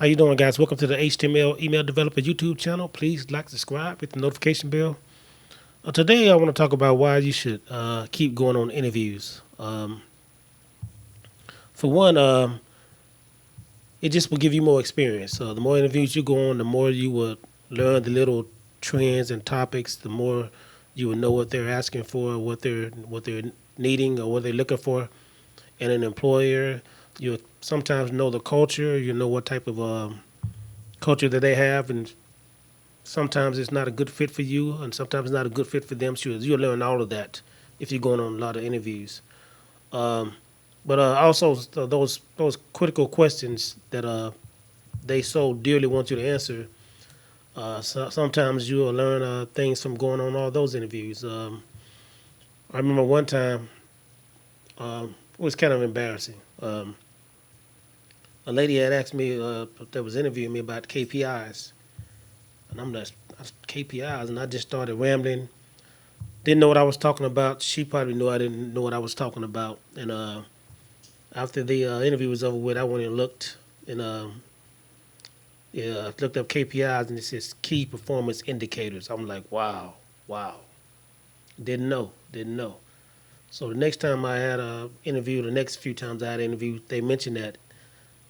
How you doing, guys? Welcome to the HTML Email Developer YouTube channel. Please like, subscribe, hit the notification bell. Today, I want to talk about why you should keep going on interviews. For one, it just will give you more experience. The more interviews you go on, the more you will learn the little trends and topics. The more you will know what they're asking for, what they're needing, or what they're looking for in an employer. You sometimes know the culture. You know what type of culture that they have, and sometimes it's not a good fit for you, and sometimes it's not a good fit for them. So you'll learn all of that if you're going on a lot of interviews. Um, but also those critical questions that they so dearly want you to answer. Sometimes you'll learn things from going on all those interviews. I remember one time it was kind of embarrassing. A lady had asked me that was interviewing me about KPIs, and I'm like KPIs, and I just started rambling. Didn't know what I was talking about. She probably knew I didn't know what I was talking about. And after the interview was over with, I went and looked and yeah, looked up KPIs, and it says key performance indicators. I'm like, wow, wow. Didn't know. So the next time I had a interview, the next few times I had an interview, they mentioned that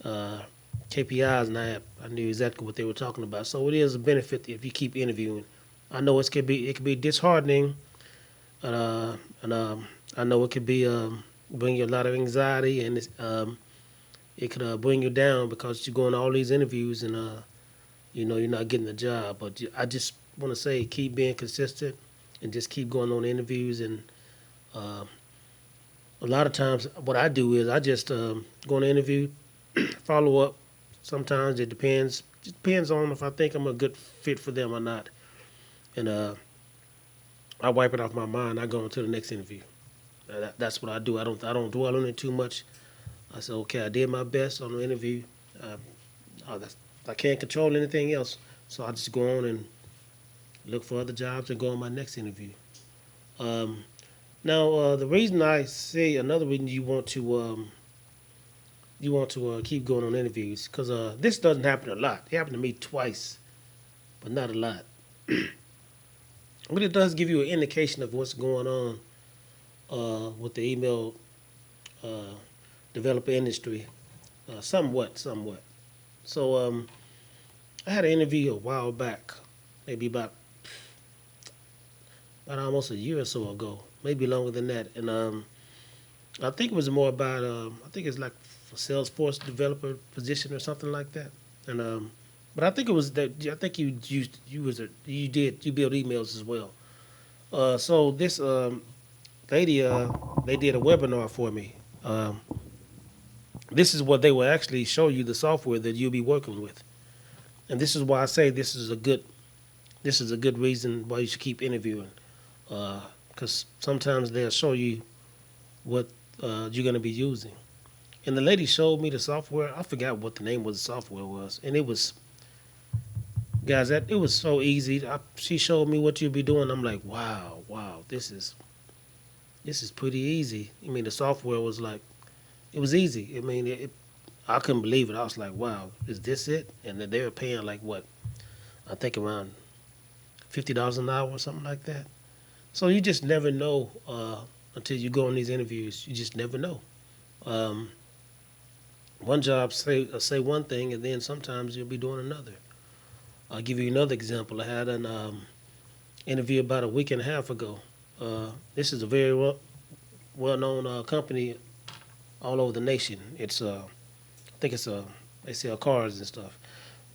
uh, KPIs, and I knew exactly what they were talking about. So it is a benefit if you keep interviewing. I know it could be disheartening, and I know it could be bring you a lot of anxiety, and it could bring you down because you're going to all these interviews and you're not getting the job. But I just want to say keep being consistent and just keep going on interviews. And uh, a lot of times, what I do is I just go on an interview, follow up. Sometimes it depends. It depends on if I think I'm a good fit for them or not, and I wipe it off my mind. I go on to the next interview. That's what I do. I don't dwell on it too much. I said, okay, I did my best on the interview. Uh, I can't control anything else, so I just go on and look for other jobs and go on my next interview. Um, Now, the reason I say another reason you want to keep going on interviews because this doesn't happen a lot. It happened to me twice, but not a lot. But it does give you an indication of what's going on with the email uh, developer industry, somewhat. So I had an interview a while back, maybe about almost a year or so ago, maybe longer than that, and I think it was more about I think it's like a Salesforce developer position or something like that, and but I think it was that I think you build emails as well. So this lady they did a webinar for me. This is what they will actually show you the software that you'll be working with, and this is why I say this is a good reason why you should keep interviewing, because sometimes they'll show you what you're going to be using. And the lady showed me the software. I forgot what the name of the software was, and it was guys that it was so easy. She showed me what you'd be doing. I'm like, wow, wow, this is pretty easy. I mean, the software was like it was easy. I mean, I couldn't believe it. I was like, wow, is this it? And then they were paying like what I think around $50 an hour or something like that. So you just never know until you go on these interviews. You just never know. Um, One job say one thing, and then sometimes you'll be doing another. I'll give you another example. I had an interview about a week and a half ago. This is a very well-known company all over the nation. I think they sell cars and stuff.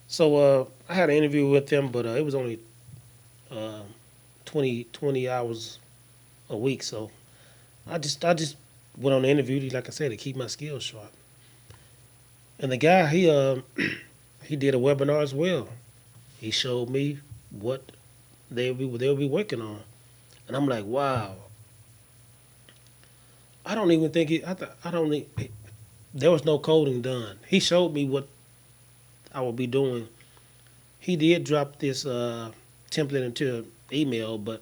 So I had an interview with them, but it was only uh, 20 hours a week. So I just went on the interview, like I said, to keep my skills sharp. And the guy he did a webinar as well. He showed me what they'll be working on, and I'm like, wow. I don't even think I don't think there was no coding done. He showed me what I would be doing. He did drop this template into an email, but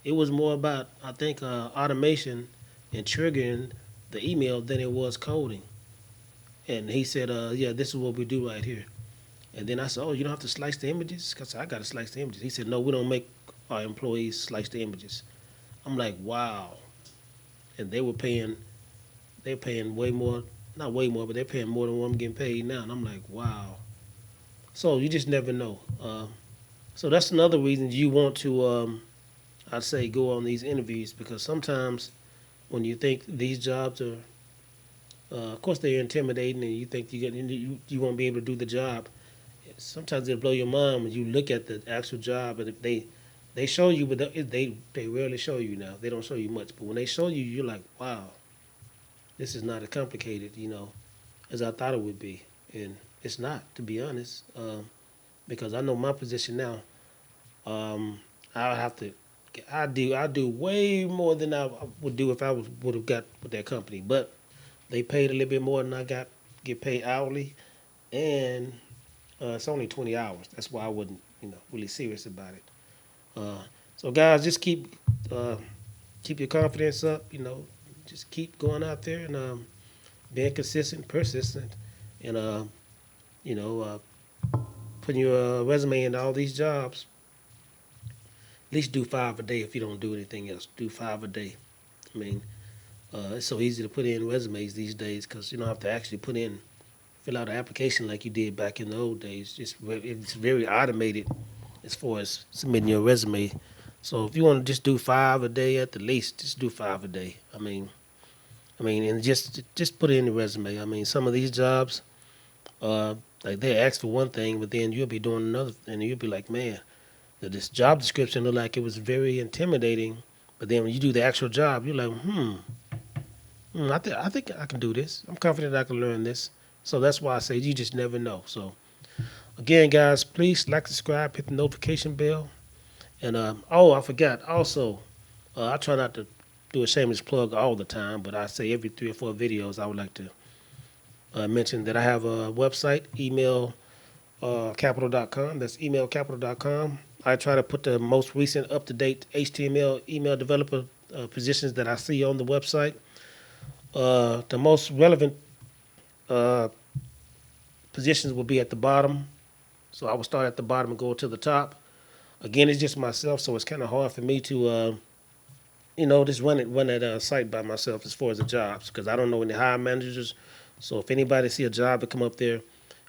it was more about I think automation and triggering the email than it was coding. And he said, "Yeah, this is what we do right here." And then I said, "Oh, you don't have to slice the images?" Because I got to slice the images. He said, "No, we don't make our employees slice the images." I'm like, "Wow!" And they're paying way more, not way more, but they're paying more than what I'm getting paid now. And I'm like, "Wow!" So you just never know. So that's another reason you want to, I'd say, go on these interviews because sometimes when you think these jobs are, of course, they're intimidating, and you think you won't be able to do the job. Sometimes it'll blow your mind when you look at the actual job, and if they show you, but they rarely show you now. They don't show you much, but when they show you, you're like, wow, this is not as complicated, as I thought it would be, and it's not, to be honest, because I know my position now. I'll have to. I do way more than I would do if I would have got with that company, but they paid a little bit more than I get paid hourly, and it's only 20 hours. That's why I wasn't, really serious about it. Uh, so guys, just keep your confidence up. Just keep going out there and being consistent, persistent, and you know, putting your resume into all these jobs. At least do 5 a day if you don't do anything else. Do 5 a day. I mean, it's so easy to put in resumes these days because you don't have to actually fill out an application like you did back in the old days. It's very automated as far as submitting your resume. So if you want to just do 5 a day at the least, just do 5 a day. And just put it in the resume. I mean, some of these jobs, like they ask for one thing, but then you'll be doing another, and you'll be like, man, this job description looked like it was very intimidating, but then when you do the actual job, you're like, I think I can do this. I'm confident I can learn this. So that's why I say you just never know. So again, guys, please like, subscribe, hit the notification bell, and I forgot. Also, I try not to do a shameless plug all the time, but I say every 3 or 4 videos I would like to mention that I have a website, emailcapital.com. That's emailcapital.com. I try to put the most recent, up-to-date HTML email developer positions that I see on the website. The most relevant uh, positions will be at the bottom. So I will start at the bottom and go to the top. Again, it's just myself, so it's kind of hard for me to, just run that site by myself as far as the jobs because I don't know any hiring managers. So if anybody see a job that come up there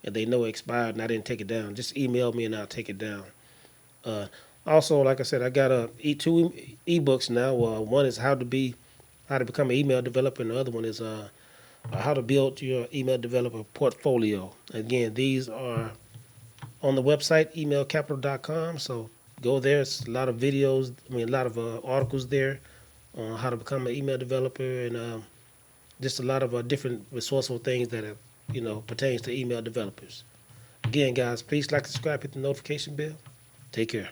and they know it expired and I didn't take it down, just email me and I'll take it down. Uh, Also, like I said, I got two ebooks now. One is how to become an email developer, and the other one is how to build your email developer portfolio. Again, these are on the website emailcapital.com. So go there. It's a lot of videos. A lot of articles there on how to become an email developer, and just a lot of different resourceful things that pertains to email developers. Again, guys, please like, subscribe, hit the notification bell. Take care.